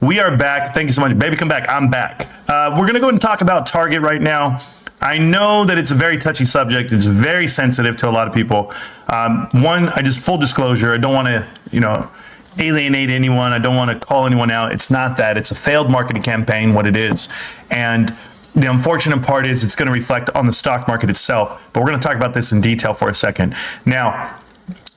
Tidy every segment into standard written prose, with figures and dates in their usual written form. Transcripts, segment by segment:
We are back. Thank you so much. Baby, come back. I'm back. We're going to go ahead and talk about Target right now. I know that it's a very touchy subject. It's very sensitive to a lot of people. Full disclosure, I don't want to, alienate anyone. I don't want to call anyone out. It's not that. It's a failed marketing campaign, what it is. And the unfortunate part is it's going to reflect on the stock market itself. But we're going to talk about this in detail for a second. Now,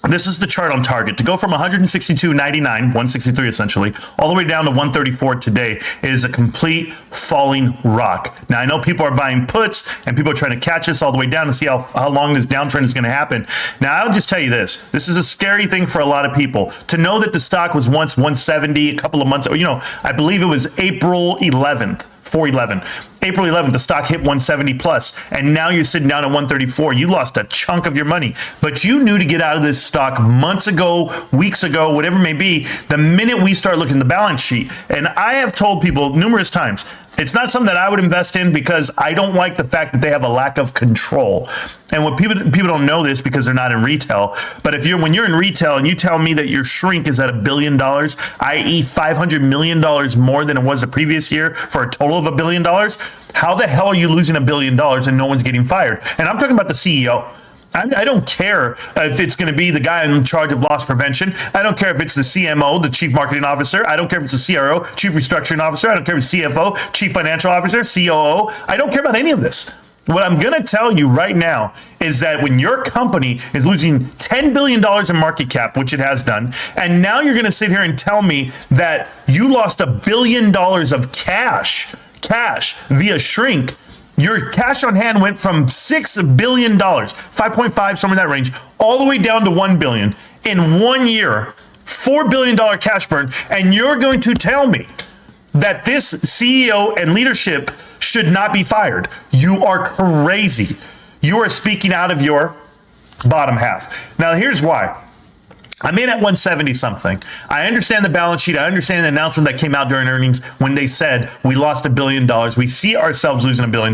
this is the chart on Target. To go from 162.99, 163 essentially, all the way down to 134 today is a complete falling rock. Now, I know people are buying puts and people are trying to catch us all the way down to see how long this downtrend is going to happen. Now, I'll just tell you this. This is a scary thing for a lot of people. To know that the stock was once 170 a couple of months, I believe it was April 11th. 411. April 11th, the stock hit 170 plus, and now you're sitting down at 134. You lost a chunk of your money, but you knew to get out of this stock months ago, weeks ago, whatever it may be, the minute we start looking at the balance sheet. And I have told people numerous times, it's not something that I would invest in because I don't like the fact that they have a lack of control. And what people don't know this because they're not in retail. But when you're in retail and you tell me that your shrink is at $1 billion, i.e. $500 million more than it was the previous year for a total of $1 billion, how the hell are you losing $1 billion and no one's getting fired? And I'm talking about the CEO. I don't care if it's going to be the guy in charge of loss prevention. I don't care if it's the CMO, the chief marketing officer. I don't care if it's the CRO, chief restructuring officer. I don't care if it's CFO, chief financial officer, COO. I don't care about any of this. What I'm going to tell you right now is that when your company is losing $10 billion in market cap, which it has done, and now you're going to sit here and tell me that you lost $1 billion of cash via shrink. Your cash on hand went from $6 billion, 5.5, somewhere in that range, all the way down to $1 billion in 1 year, $4 billion cash burn. And you're going to tell me that this CEO and leadership should not be fired. You are crazy. You are speaking out of your bottom half. Now, here's why. I'm in at 170 something. I understand the balance sheet. I understand the announcement that came out during earnings when they said we lost $1 billion. We see ourselves losing $1 billion.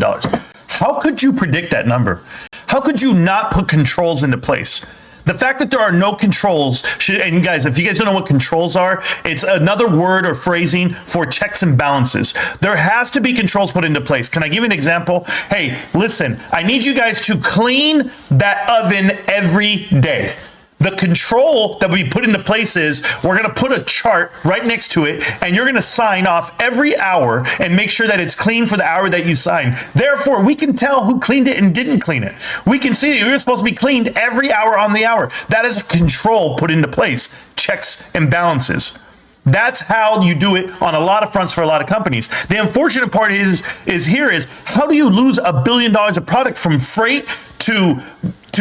How could you predict that number? How could you not put controls into place? The fact that there are no controls and you guys, if you guys don't know what controls are, it's another word or phrasing for checks and balances. There has to be controls put into place. Can I give you an example? Hey, listen, I need you guys to clean that oven every day. The control that we put into place is we're going to put a chart right next to it, and you're going to sign off every hour and make sure that it's clean for the hour that you sign. Therefore, we can tell who cleaned it and didn't clean it. We can see that you're supposed to be cleaned every hour on the hour. That is a control put into place, checks and balances. That's how you do it on a lot of fronts for a lot of companies. The unfortunate part is how do you lose $1 billion of product from freight to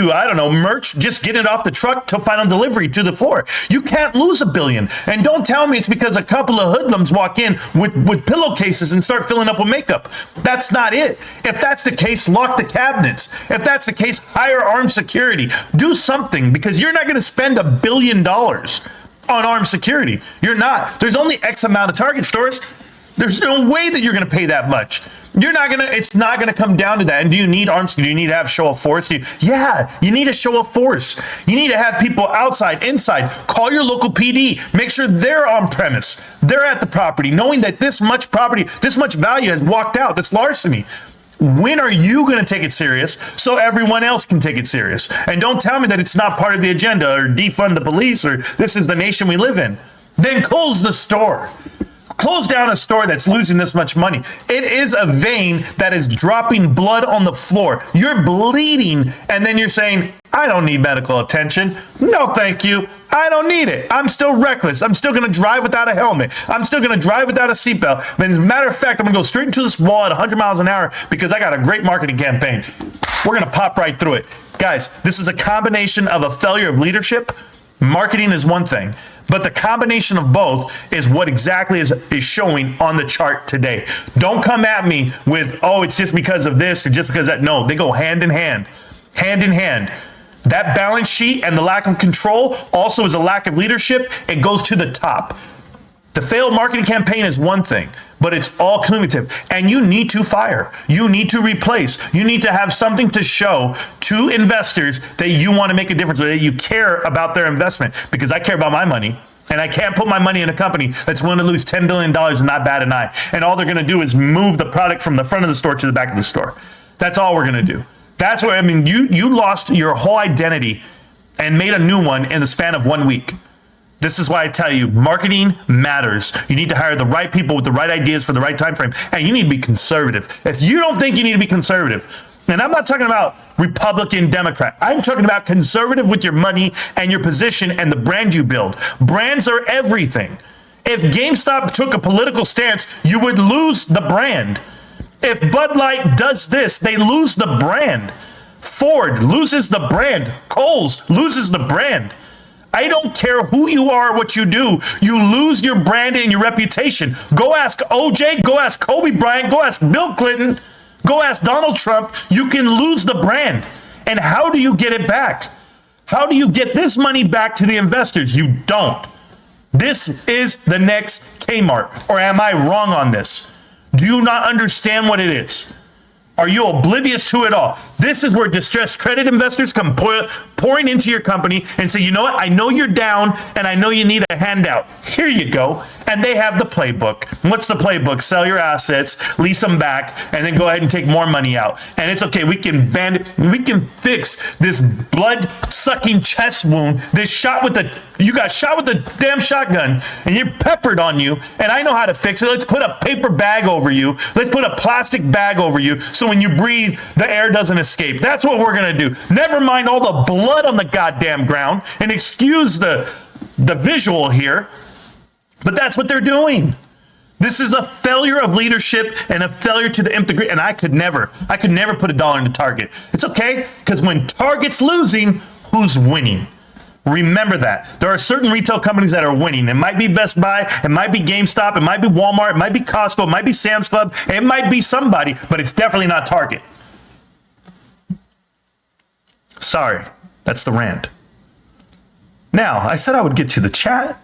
I don't know, merch, just getting it off the truck to final delivery to the floor? You can't lose $1 billion. And don't tell me it's because a couple of hoodlums walk in with pillowcases and start filling up with makeup. That's not it. If that's the case, lock the cabinets. If that's the case, hire armed security. Do something, because you're not going to spend $1 billion on armed security. You're not. There's only X amount of Target stores. There's no way that you're going to pay that much. It's not going to come down to that. And do you need arms? Do you need to have show of force? Yeah, you need a show of force. You need to have people outside, inside. Call your local PD. Make sure they're on premise. They're at the property, knowing that this much property, this much value has walked out. That's larceny. When are you going to take it serious so everyone else can take it serious? And don't tell me that it's not part of the agenda, or defund the police, or this is the nation we live in. Then close the store. Close down a store that's losing this much money. It is a vein that is dropping blood on the floor. You're bleeding, and then you're saying, I don't need medical attention. No, thank you. I don't need it. I'm still reckless. I'm still going to drive without a helmet. I'm still going to drive without a seatbelt. As a matter of fact, I'm going to go straight into this wall at 100 miles an hour because I got a great marketing campaign. We're going to pop right through it. Guys, this is a combination of a failure of leadership. Marketing is one thing, but the combination of both is what exactly is showing on the chart today. Don't come at me with, oh, it's just because of this or just because of that. No, they go hand in hand, hand in hand. That balance sheet and the lack of control also is a lack of leadership. It goes to the top. The failed marketing campaign is one thing, but it's all cumulative, and you need to fire. You need to replace. You need to have something to show to investors that you want to make a difference, or that you care about their investment, because I care about my money. And I can't put my money in a company that's willing to lose $10 billion and not bat an eye. And all they're going to do is move the product from the front of the store to the back of the store. That's all we're going to do. That's what, I mean, you lost your whole identity and made a new one in the span of 1 week. This is why I tell you, marketing matters. You need to hire the right people with the right ideas for the right time frame. And you need to be conservative. If you don't think you need to be conservative, and I'm not talking about Republican, Democrat. I'm talking about conservative with your money and your position and the brand you build. Brands are everything. If GameStop took a political stance, you would lose the brand. If Bud Light does this, they lose the brand. Ford loses the brand. Kohl's loses the brand. I don't care who you are, what you do. You lose your brand and your reputation. Go ask OJ, go ask Kobe Bryant, go ask Bill Clinton. Go ask Donald Trump. You can lose the brand. And how do you get it back? How do you get this money back to the investors? You don't. This is the next Kmart. Or am I wrong on this? Do you not understand what it is? Are you oblivious to it all? This is where distressed credit investors come pouring into your company and say, you know what? I know you're down and I know you need a handout. Here you go. And they have the playbook. What's the playbook? Sell your assets, lease them back, and then go ahead and take more money out. And it's okay. We can fix this blood-sucking chest wound. You got shot with the damn shotgun and you're peppered on you. And I know how to fix it. Let's put a paper bag over you. Let's put a plastic bag over you. So when you breathe, the air doesn't escape. That's what we're going to do. Never mind all the blood on the goddamn ground, and excuse the visual here, but that's what they're doing. This is a failure of leadership and a failure to the nth degree. And I could never put $1 into Target. It's okay, because when Target's losing, who's winning? Remember that. There are certain retail companies that are winning. It might be Best Buy, it might be GameStop, it might be Walmart, it might be Costco, it might be Sam's Club, it might be somebody, but it's definitely not Target. Sorry, that's the rant. Now, I said I would get to the chat.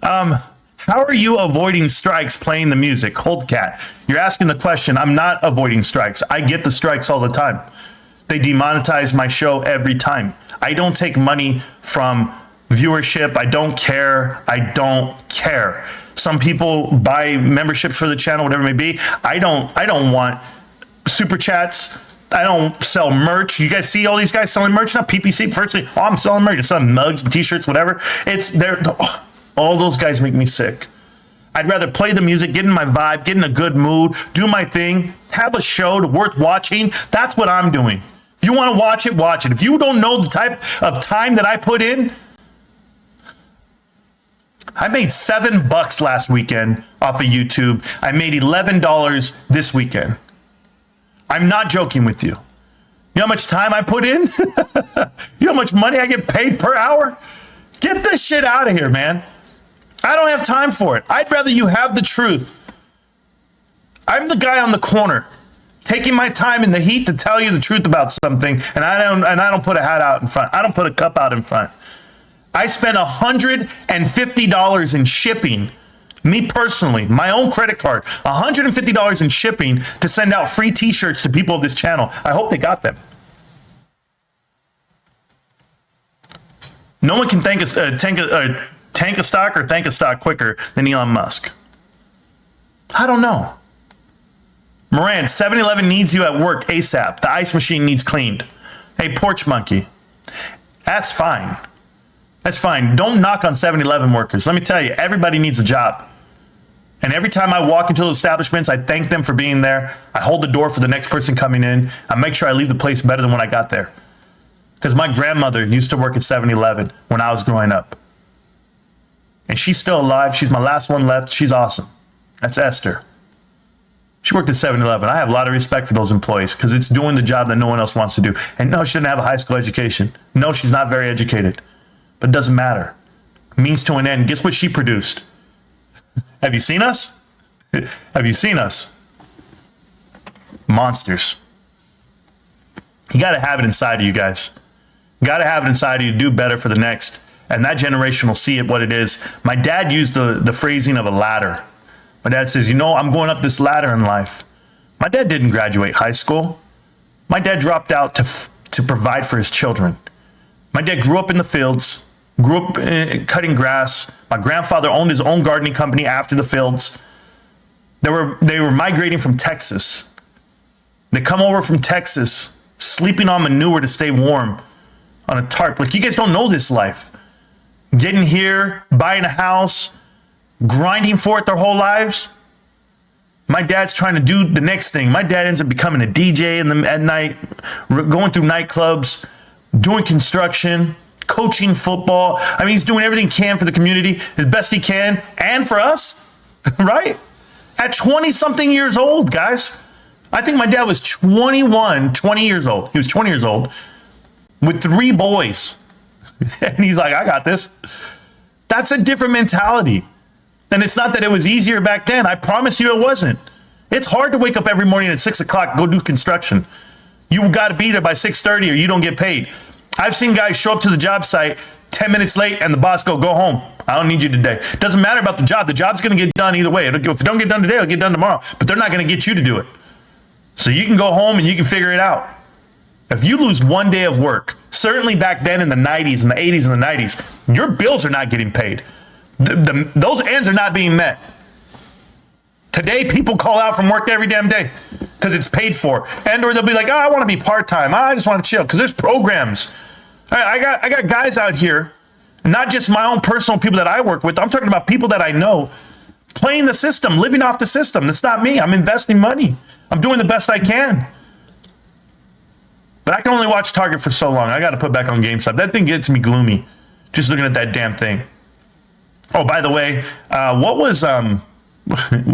How are you avoiding strikes playing the music? Holdcat, you're asking the question. I'm not avoiding strikes. I get the strikes all the time. They demonetize my show every time. I don't take money from viewership. I don't care. I don't care. Some people buy memberships for the channel, whatever it may be. I don't want super chats. I don't sell merch. You guys see all these guys selling merch now? PPC, firstly, I'm selling merch. I'm selling mugs and t-shirts, whatever. All those guys make me sick. I'd rather play the music, get in my vibe, get in a good mood, do my thing, have a show worth watching. That's what I'm doing. If you want to watch it, watch it. If you don't know the type of time that I put in, I made $7 last weekend off of YouTube. I made $11 this weekend. I'm not joking with you. You know how much time I put in? You know how much money I get paid per hour? Get this shit out of here, man. I don't have time for it. I'd rather you have the truth. I'm the guy on the corner taking my time in the heat to tell you the truth about something, and I don't put a hat out in front. I don't put a cup out in front. I spent $150 in shipping, me personally, my own credit card, $150 in shipping to send out free t-shirts to people of this channel. I hope they got them. No one can tank a stock or thank a stock quicker than Elon Musk. I don't know. Marantz, 7-Eleven needs you at work ASAP. The ice machine needs cleaned. Hey, Porch Monkey, that's fine. That's fine. Don't knock on 7-Eleven workers. Let me tell you, everybody needs a job. And every time I walk into establishments, I thank them for being there. I hold the door for the next person coming in. I make sure I leave the place better than when I got there. Because my grandmother used to work at 7-Eleven when I was growing up. And she's still alive. She's my last one left. She's awesome. That's Esther. She worked at 7-Eleven. I have a lot of respect for those employees because it's doing the job that no one else wants to do. And no, she didn't have a high school education. No, she's not very educated. But it doesn't matter. Means to an end. Guess what she produced? Have you seen us? Have you seen us? Monsters. You got to have it inside of you guys. You got to have it inside of you to do better for the next. And that generation will see it what it is. My dad used the phrasing of a ladder. My dad says, you know, I'm going up this ladder in life. My dad didn't graduate high school. My dad dropped out to provide for his children. My dad grew up in the fields. grew up cutting grass. My grandfather owned his own gardening company after the fields. They were migrating from Texas. They come over from Texas, sleeping on manure to stay warm on a tarp. Like, you guys don't know this life. Getting here, buying a house, grinding for it their whole lives. My dad's trying to do the next thing. My dad ends up becoming a DJ at night, going through nightclubs, doing construction, coaching football. I mean, he's doing everything he can for the community, as best he can, and for us, right? At 20-something years old, guys. I think my dad was 20 years old. He was 20 years old with 3 boys. And he's like, I got this. That's a different mentality. And it's not that it was easier back then. I promise you it wasn't. It's hard to wake up every morning at 6 o'clock, go do construction. You got to be there by 6:30 or you don't get paid. I've seen guys show up to the job site 10 minutes late and the boss go home. I don't need you today. Doesn't matter about the job. The job's going to get done either way. If it don't get done today, it'll get done tomorrow. But they're not going to get you to do it. So you can go home and you can figure it out. If you lose one day of work, certainly back then in the 90s and the 80s and the 90s, your bills are not getting paid. Those ends are not being met. Today, people call out from work every damn day because it's paid for. And or they'll be like, oh, I want to be part-time. I just want to chill because there's programs. I got guys out here, not just my own personal people that I work with. I'm talking about people that I know playing the system, living off the system. That's not me. I'm investing money. I'm doing the best I can. But I can only watch Target for so long. I got to put back on GameStop. That thing gets me gloomy just looking at that damn thing. Oh, by the way, what was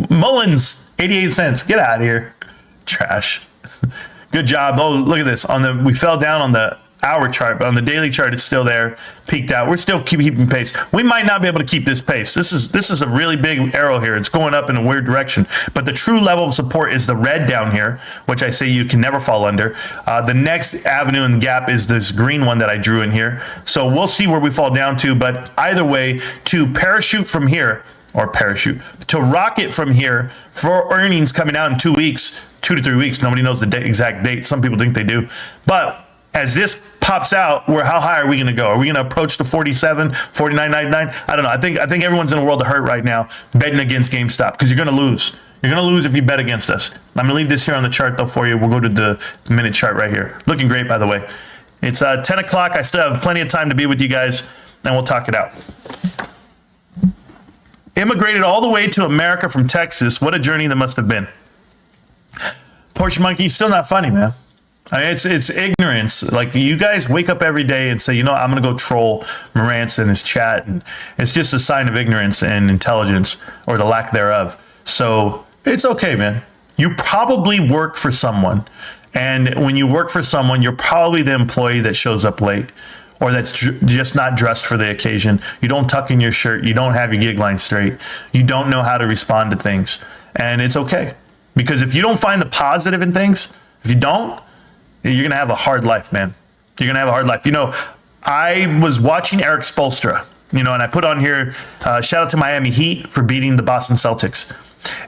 Mullins, 88 cents. Get out of here. Trash. Good job. Oh, look at this. We fell down on the hour chart, but on the daily chart, it's still there, peaked out. We're still keeping pace. We might not be able to keep this pace. This is a really big arrow here. It's going up in a weird direction. But the true level of support is the red down here, which I say you can never fall under. The next avenue and gap is this green one that I drew in here. So we'll see where we fall down to. But either way, to parachute from here, to rocket from here for earnings coming out in 2 weeks, 2 to 3 weeks. Nobody knows the exact date. Some people think they do. But as this pops out, how high are we going to go? Are we going to approach the 47, 49.99? I don't know. I think everyone's in a world of hurt right now betting against GameStop because you're going to lose. You're going to lose if you bet against us. I'm going to leave this here on the chart, though, for you. We'll go to the minute chart right here. Looking great, by the way. It's 10 o'clock. I still have plenty of time to be with you guys, and we'll talk it out. Immigrated all the way to America from Texas. What a journey that must have been. Porsche Monkey, still not funny, man. I mean, it's ignorance. Like, you guys wake up every day and say, you know, I'm going to go troll Marantz and his chat. And it's just a sign of ignorance and intelligence, or the lack thereof. So it's okay, man. You probably work for someone. And when you work for someone, you're probably the employee that shows up late, or that's just not dressed for the occasion. You don't tuck in your shirt. You don't have your gig line straight. You don't know how to respond to things. And it's okay. Because if you don't find the positive in things, if you don't, you're going to have a hard life, man. You're going to have a hard life. You know, I was watching Eric Spoelstra, and I put on here, shout out to Miami Heat for beating the Boston Celtics.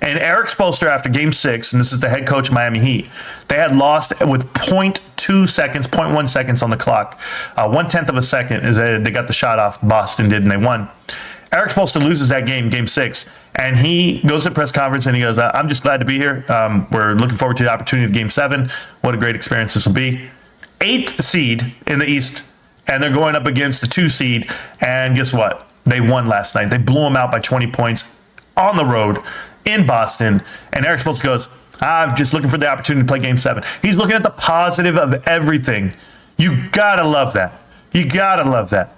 And Eric Spoelstra, after game 6, and this is the head coach of Miami Heat, they had lost with 0.1 seconds on the clock. 1/10 of a second is they got the shot off. Boston did, and they won. Eric Spoelstra loses that game 6, and he goes to a press conference and he goes, I'm just glad to be here. We're looking forward to the opportunity of game 7. What a great experience this will be. 8th seed in the East, and they're going up against the 2 seed, and guess what? They won last night. They blew them out by 20 points on the road in Boston, and Eric Spoelstra goes, I'm just looking for the opportunity to play game 7. He's looking at the positive of everything. You gotta love that. You gotta love that.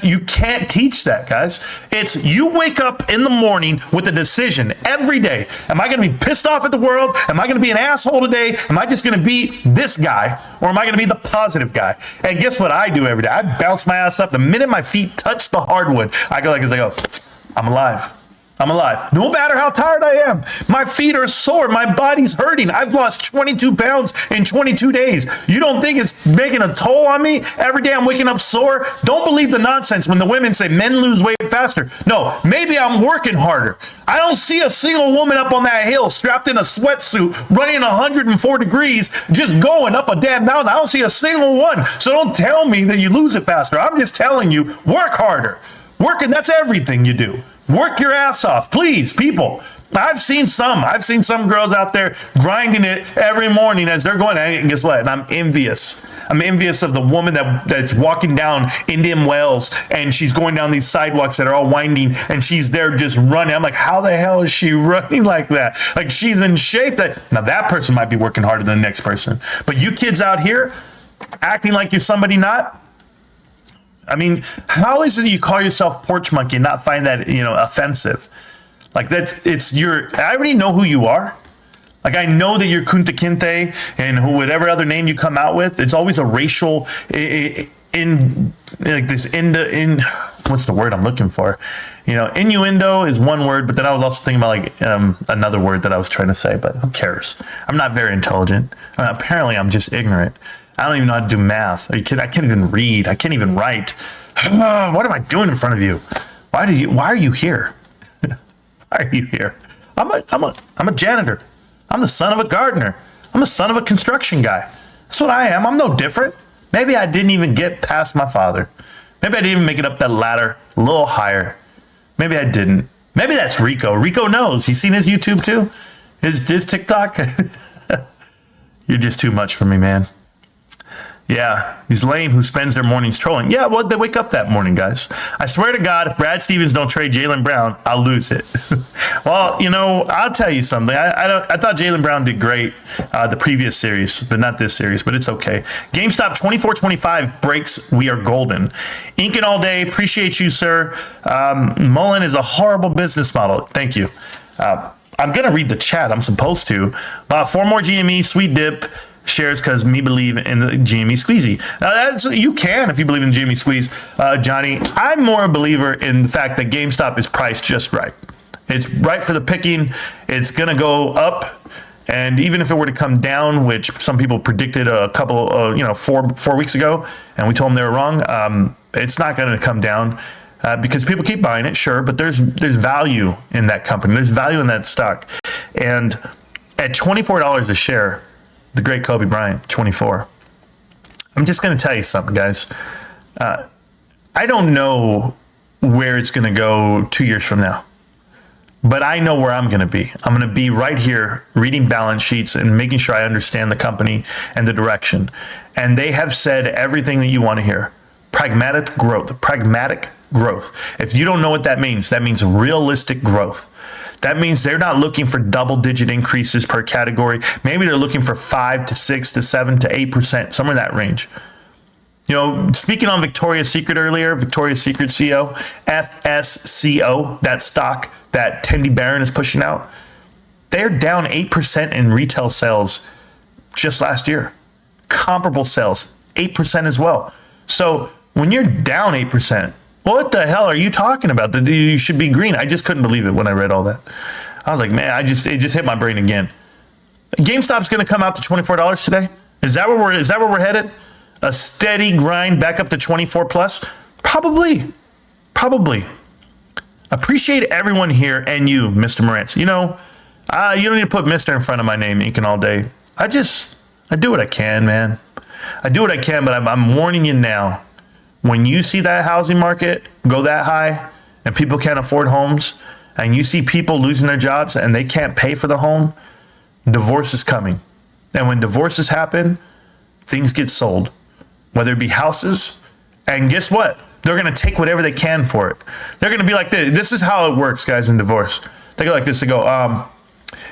You can't teach that, guys. It's you wake up in the morning with a decision every day. Am I going to be pissed off at the world? Am I going to be an asshole today? Am I just going to be this guy? Or am I going to be the positive guy? And guess what I do every day? I bounce my ass up. The minute my feet touch the hardwood, I go like this. I go, I'm alive. I'm alive. No matter how tired I am, my feet are sore, my body's hurting. I've lost 22 pounds in 22 days. You don't think it's making a toll on me? Every day I'm waking up sore. Don't believe the nonsense when the women say men lose weight faster. No, maybe I'm working harder. I don't see a single woman up on that hill strapped in a sweatsuit, running 104 degrees, just going up a damn mountain. I don't see a single one. So don't tell me that you lose it faster. I'm just telling you, work harder. Working, that's everything you do. Work your ass off, please, people. I've seen some girls out there grinding it every morning as they're going. And guess what? And I'm envious. I'm envious of the woman that's walking down Indian Wells and she's going down these sidewalks that are all winding and she's there just running. I'm like, how the hell is she running like that? Like she's in shape. Now that person might be working harder than the next person. But you kids out here acting like you're somebody not. I mean, how is it you call yourself porch monkey and not find that, offensive? Like I already know who you are. Like I know that you're Kunta Kinte and whatever other name you come out with. It's always a racial what's the word I'm looking for? Innuendo is one word, but then I was also thinking about another word that I was trying to say, but who cares? I'm not very intelligent. Apparently I'm just ignorant. I don't even know how to do math. Are you kidding? I can't even read. I can't even write. What am I doing in front of you? Why are you here? Why are you here? I'm a janitor. I'm the son of a gardener. I'm the son of a construction guy. That's what I am. I'm no different. Maybe I didn't even get past my father. Maybe I didn't even make it up that ladder a little higher. Maybe I didn't. Maybe that's Rico. Rico knows. You seen his YouTube too? His TikTok? You're just too much for me, man. Yeah, he's lame who spends their mornings trolling. Yeah, well, they wake up that morning, guys. I swear to God, if Brad Stevens don't trade Jaylen Brown, I'll lose it. Well, I'll tell you something. I thought Jaylen Brown did great the previous series, but not this series, but it's okay. GameStop 2425 breaks. We are golden. Inking all day. Appreciate you, sir. Mullen is a horrible business model. Thank you. I'm going to read the chat. I'm supposed to. 4 more GME, sweet dip. Shares because me believe in the GME squeezy. Now you can if you believe in GME squeeze, Johnny. I'm more a believer in the fact that GameStop is priced just right. It's right for the picking. It's gonna go up, and even if it were to come down, which some people predicted a couple, 4 weeks ago, and we told them they were wrong. It's not gonna come down because people keep buying it, sure, but there's value in that company. There's value in that stock, and at $24 a share. The great Kobe Bryant, 24. I'm just going to tell you something, guys. I don't know where it's going to go 2 years from now, but I know where I'm going to be. I'm going to be right here reading balance sheets and making sure I understand the company and the direction. And they have said everything that you want to hear. Pragmatic growth. Pragmatic growth. If you don't know what that means realistic growth. That means they're not looking for double-digit increases per category. Maybe they're looking for 5 to 6 to 7 to 8%, somewhere in that range. Speaking on Victoria's Secret earlier, Victoria's Secret CO, FSCO, that stock that Tendy Barron is pushing out, they're down 8% in retail sales just last year. Comparable sales, 8% as well. So when you're down 8%, what the hell are you talking about? That you should be green. I just couldn't believe it when I read all that. I was like, man, it just hit my brain again. GameStop's going to come out to $24 today. Is that where we're headed? A steady grind back up to 24 plus? Probably. Appreciate everyone here and you, Mr. Marantz. You don't need to put Mr. in front of my name, inking all day. I do what I can, man. I do what I can, but I'm warning you now. When you see that housing market go that high and people can't afford homes and you see people losing their jobs and they can't pay for the home, divorce is coming. And when divorces happen, things get sold, whether it be houses. And guess what? They're going to take whatever they can for it. They're going to be like this. This is how it works, guys, in divorce. They go like this. They go,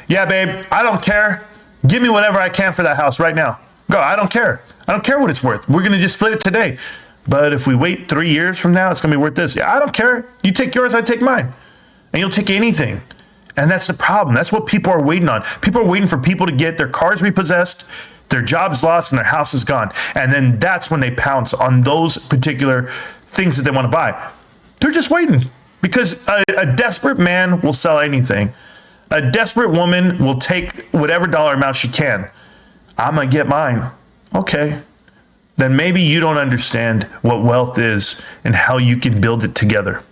yeah, babe, I don't care. Give me whatever I can for that house right now. Go, I don't care. I don't care what it's worth. We're going to just split it today. But if we wait 3 years from now, it's going to be worth this. Yeah, I don't care. You take yours, I take mine. And you'll take anything. And that's the problem. That's what people are waiting on. People are waiting for people to get their cars repossessed, their jobs lost, and their house is gone. And then that's when they pounce on those particular things that they want to buy. They're just waiting. because a desperate man will sell anything. A desperate woman will take whatever dollar amount she can. I'm going to get mine. Okay. Then maybe you don't understand what wealth is and how you can build it together.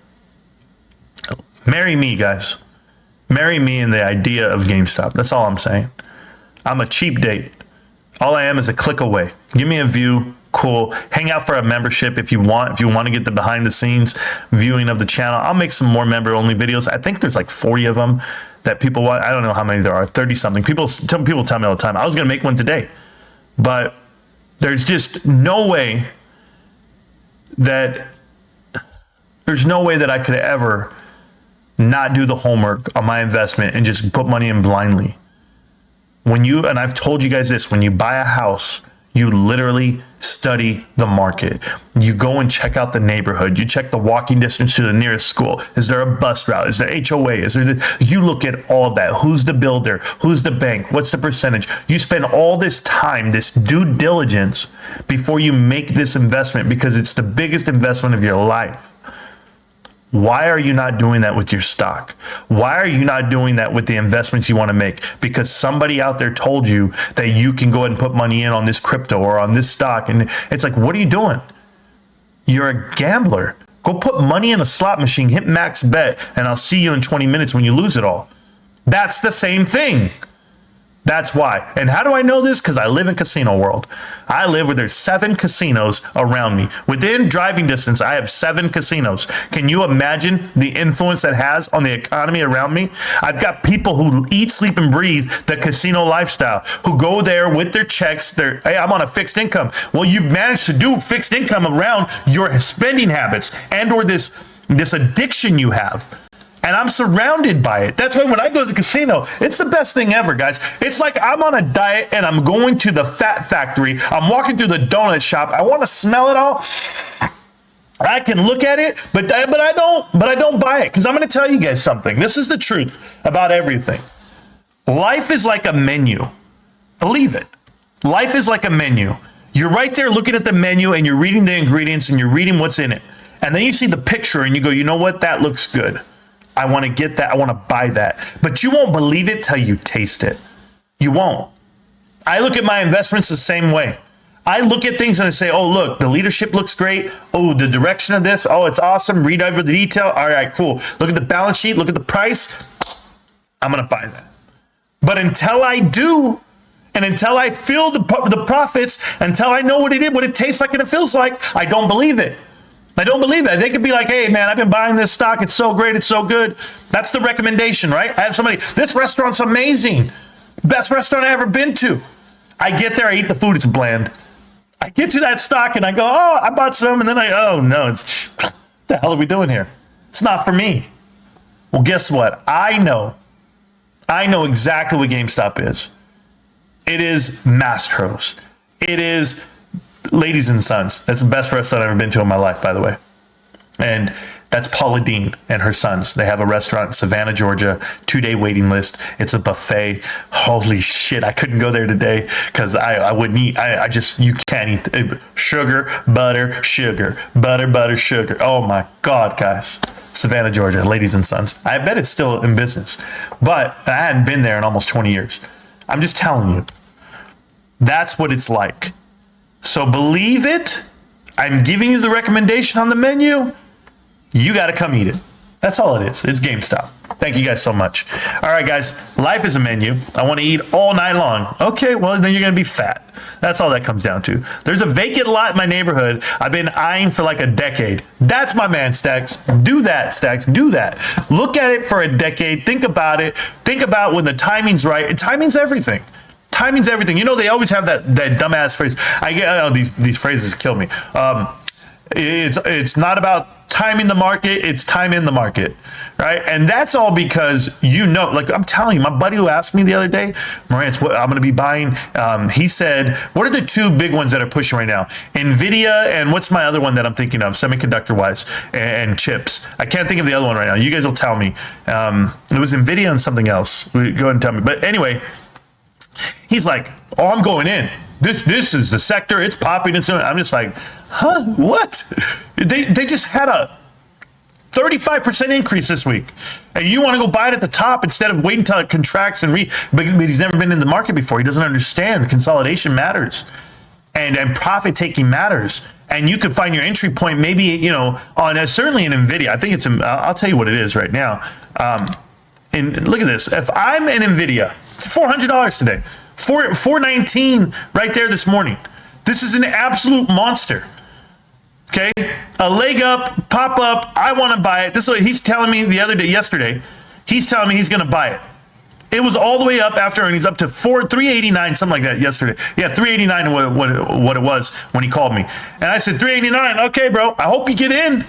Marry me, guys. Marry me in the idea of GameStop. That's all I'm saying. I'm a cheap date. All I am is a click away. Give me a view. Cool. Hang out for a membership if you want. If you want to get the behind the scenes viewing of the channel, I'll make some more member only videos. I think there's like 40 of them that people want. I don't know how many there are, 30 something. People tell me all the time, I was going to make one today, but there's just no way that I could ever not do the homework on my investment and just put money in blindly. And I've told you guys this, when you buy a house, you literally study the market. You go and check out the neighborhood. You check the walking distance to the nearest school. Is there a bus route? Is there HOA? You look at all of that. Who's the builder? Who's the bank? What's the percentage? You spend all this time, this due diligence, before you make this investment, because it's the biggest investment of your life. Why are you not doing that with your stock? Why are you not doing that with the investments you want to make? Because somebody out there told you that you can go ahead and put money in on this crypto or on this stock. And it's like, what are you doing? You're a gambler. Go put money in a slot machine, hit max bet, and I'll see you in 20 minutes when you lose it all. That's the same thing. That's why. And how do I know this? Because I live in casino world. I live where there's 7 casinos around me. Within driving distance, I have 7 casinos. Can you imagine the influence that has on the economy around me? I've got people who eat, sleep, and breathe the casino lifestyle, who go there with their checks. Hey, I'm on a fixed income. Well, you've managed to do fixed income around your spending habits and or this addiction you have. And I'm surrounded by it. That's why when I go to the casino, it's the best thing ever, guys. It's like I'm on a diet and I'm going to the fat factory. I'm walking through the donut shop. I want to smell it all. I can look at it, but I don't buy it, because I'm going to tell you guys something. This is the truth about everything. Life is like a menu. Believe it. Life is like a menu. You're right there looking at the menu and you're reading the ingredients and you're reading what's in it. And then you see the picture and you go, you know what? That looks good. I want to get that. I want to buy that. But you won't believe it till you taste it. You won't. I look at my investments the same way. I look at things and I say, oh, look, the leadership looks great. Oh, the direction of this. Oh, it's awesome. Read over the detail. All right, cool. Look at the balance sheet. Look at the price. I'm going to buy that. But until I do, and until I feel the profits, until I know what it tastes like and it feels like, I don't believe it. I don't believe that. They could be like, hey, man, I've been buying this stock. It's so great. It's so good. That's the recommendation, right? I have somebody, this restaurant's amazing. Best restaurant I've ever been to. I get there. I eat the food. It's bland. I get to that stock and I go, oh, I bought some. And then oh, no, what the hell are we doing here? It's not for me. Well, guess what? I know exactly what GameStop is. It is Mastro's. It is Ladies and Sons. That's the best restaurant I've ever been to in my life, by the way. And that's Paula Dean and her sons. They have a restaurant in Savannah, Georgia, 2-day waiting list. It's a buffet. Holy shit, I couldn't go there today because I wouldn't eat. You can't eat. Sugar, butter, sugar, butter, sugar. Oh my God, guys. Savannah, Georgia, Ladies and Sons. I bet it's still in business, but I hadn't been there in almost 20 years. I'm just telling you, that's what it's like. So believe it. I'm giving you the recommendation on the menu. You got to come eat it. That's all it is. It's GameStop. Thank you guys so much. All right, guys. Life is a menu. I want to eat all night long. Okay, well, then you're going to be fat. That's all that comes down to. There's a vacant lot in my neighborhood I've been eyeing for like a decade. That's my man, Stacks. Do that, Stacks. Do that. Look at it for a decade. Think about it. Think about when the timing's right. Timing's everything. Timing's everything. You know, they always have that dumbass phrase. I get these phrases kill me. It's not about timing the market, it's time in the market, right? And that's all because, like I'm telling you, my buddy who asked me the other day, Marantz, what I'm going to be buying, he said, what are the 2 big ones that are pushing right now? NVIDIA, and what's my other one that I'm thinking of, semiconductor-wise, and chips. I can't think of the other one right now. You guys will tell me. It was NVIDIA and something else. Go ahead and tell me. But anyway, he's like, oh, I'm going in. This is the sector. It's popping. I'm just like, huh? What? They just had 35% increase this week. And you want to go buy it at the top instead of waiting until it contracts but he's never been in the market before. He doesn't understand consolidation matters and profit taking matters. And you could find your entry point maybe, on certainly in NVIDIA. I think I'll tell you what it is right now. And look at this. If I'm in NVIDIA, it's $400 today. $419 right there this morning. This is an absolute monster. Okay, a leg up, pop up. I want to buy it. This is what he's telling me yesterday. He's telling me he's going to buy it. It was all the way up after earnings, up to $389, something like that yesterday. Yeah, $389 what it was when he called me. And I said, $389. Okay, bro. I hope you get in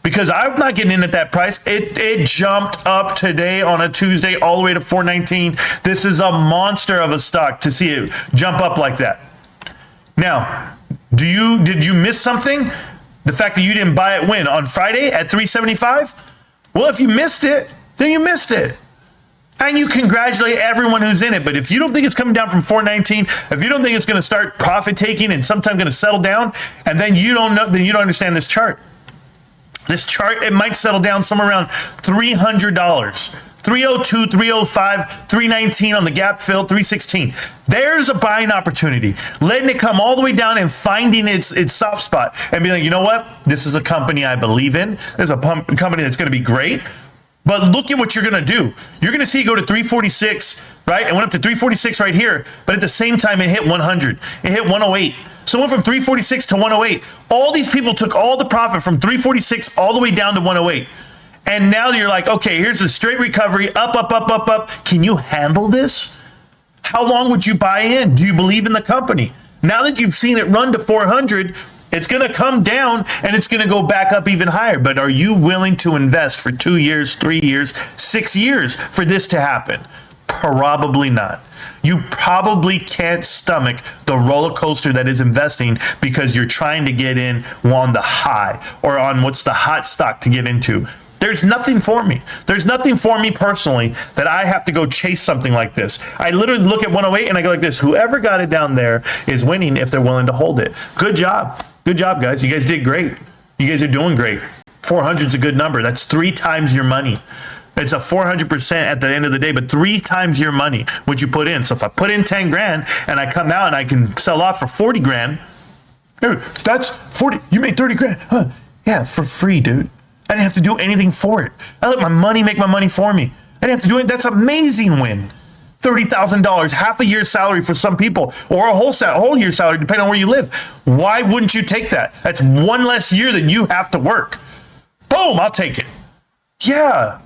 because I'm not getting in at that price. It jumped up today on a Tuesday all the way to $419. This is a monster of a stock to see it jump up like that. Now, did you miss something? The fact that you didn't buy it when? On Friday at $375? Well, if you missed it, then you missed it. And you congratulate everyone who's in it. But if you don't think it's coming down from $419, if you don't think it's going to start profit taking and sometime going to settle down, and then you don't understand this chart. This chart, it might settle down somewhere around $300. 302, 305, 319 on the gap fill, 316. There's a buying opportunity. Letting it come all the way down and finding its soft spot and be like, you know what? This is a company I believe in. There's a company that's going to be great. But look at what you're going to do. You're going to see it go to 346, right? It went up to 346 right here. But at the same time, it hit 100. It hit 108. So it went from 346 to 108. All these people took all the profit from 346 all the way down to 108. And now you're like, okay, here's a straight recovery, up, up, up, up, up. Can you handle this? How long would you buy in? Do you believe in the company? Now that you've seen it run to 400, it's going to come down and it's going to go back up even higher. But are you willing to invest for 2 years, 3 years, 6 years for this to happen? Probably not. You probably can't stomach the roller coaster that is investing because you're trying to get in on the high or on what's the hot stock to get into. There's nothing for me. There's nothing for me personally that I have to go chase something like this. I literally look at 108 and I go like this. Whoever got it down there is winning if they're willing to hold it. Good job. Good job, guys. You guys did great. You guys are doing great. 400 is a good number. That's 3 times your money. It's a 400% at the end of the day, but 3 times your money, what you put in. So if I put in 10 grand and I come out and I can sell off for 40 grand, dude, that's 40. You made 30 grand. Huh? Yeah, for free, dude. I didn't have to do anything for it. I let my money make my money for me. I didn't have to do it. That's an amazing win. $30,000, half a year's salary for some people, or a whole year's salary, depending on where you live. Why wouldn't you take that? That's one less year that you have to work. Boom, I'll take it. Yeah.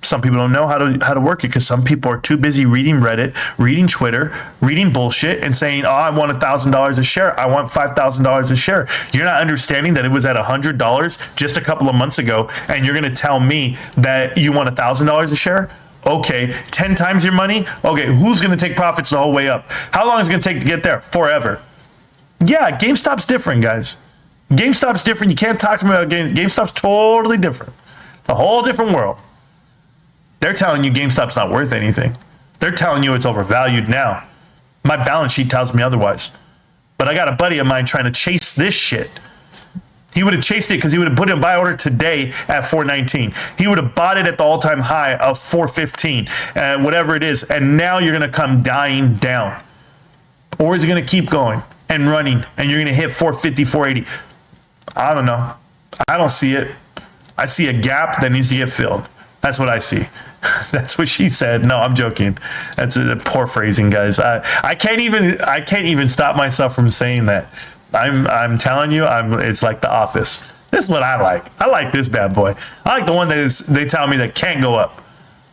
Some people don't know how to work it because some people are too busy reading Reddit, reading Twitter, reading bullshit, and saying, oh, I want $1,000 a share. I want $5,000 a share. You're not understanding that it was at $100 just a couple of months ago, and you're going to tell me that you want $1,000 a share? Okay, 10 times your money? Okay, who's going to take profits the whole way up? How long is it going to take to get there? Forever. Yeah, GameStop's different, guys. GameStop's different. You can't talk to me about GameStop's totally different. It's a whole different world. They're telling you GameStop's not worth anything. They're telling you it's overvalued now. My balance sheet tells me otherwise. But I got a buddy of mine trying to chase this shit. He would have chased it because he would have put in a buy order today at $419. He would have bought it at the all-time high of $415, whatever it is. And now you're going to come dying down. Or is it going to keep going and running and you're going to hit $450, $480? I don't know. I don't see it. I see a gap that needs to get filled. That's what I see. That's what she said. No, I'm joking. That's a poor phrasing, guys. I can't even stop myself from saying that. I'm telling you, it's like The Office. This is what I like. I like this bad boy. I like the one that they tell me that can't go up.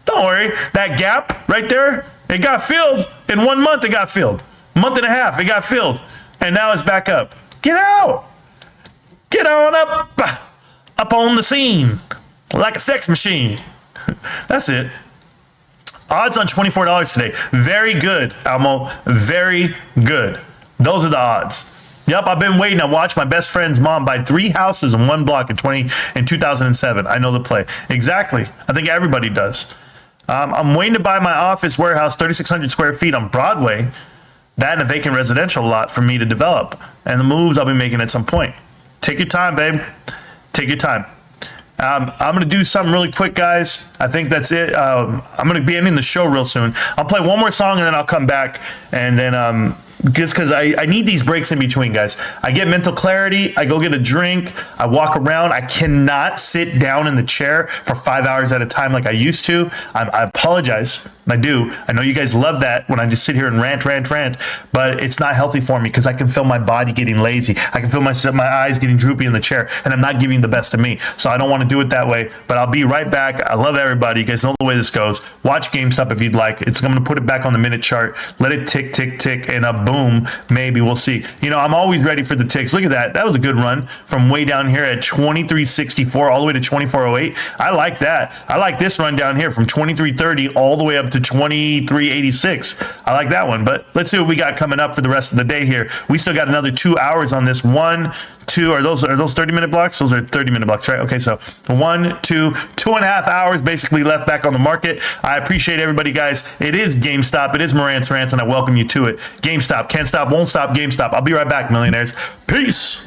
Don't worry. That gap right there, it got filled in 1 month. It got filled. Month and a half, it got filled. And now it's back up. Get out. Get on up on the scene like a sex machine. That's it. Odds on $24 today. Very good, Almo. Very good. Those are the odds. Yep, I've been waiting. I watched my best friend's mom buy 3 houses in 1 block in 2007. I know the play. Exactly. I think everybody does. I'm waiting to buy my office warehouse, 3,600 square feet on Broadway. That and a vacant residential lot for me to develop. And the moves I'll be making at some point. Take your time, babe. Take your time. I'm going to do something really quick, guys. I think that's it. I'm going to be ending the show real soon. I'll play one more song and then I'll come back. And then just because I need these breaks in between, guys. I get mental clarity. I go get a drink. I walk around. I cannot sit down in the chair for 5 hours at a time like I used to. I apologize. I do. I know you guys love that when I just sit here and rant, but it's not healthy for me because I can feel my body getting lazy. I can feel my eyes getting droopy in the chair, and I'm not giving the best of me. So I don't want to do it that way, but I'll be right back. I love everybody. You guys know the way this goes. Watch GameStop if you'd like. I'm going to put it back on the minute chart. Let it tick, tick, tick, and boom, maybe we'll see. You know, I'm always ready for the ticks. Look at that. That was a good run from way down here at 2364 all the way to 2408. I like that. I like this run down here from 2330 all the way up to 2386. I like that one, but let's see what we got coming up for the rest of the day here. We still got another 2 hours on this. 1, 2, are those 30-minute blocks? Those are 30-minute blocks, right? Okay, so 1, 2, 2.5 hours basically left back on the market. I appreciate everybody, guys. It is GameStop. It is Marantz Rantz, and I welcome you to it. GameStop, can't stop, won't stop, GameStop. I'll be right back, millionaires. Peace.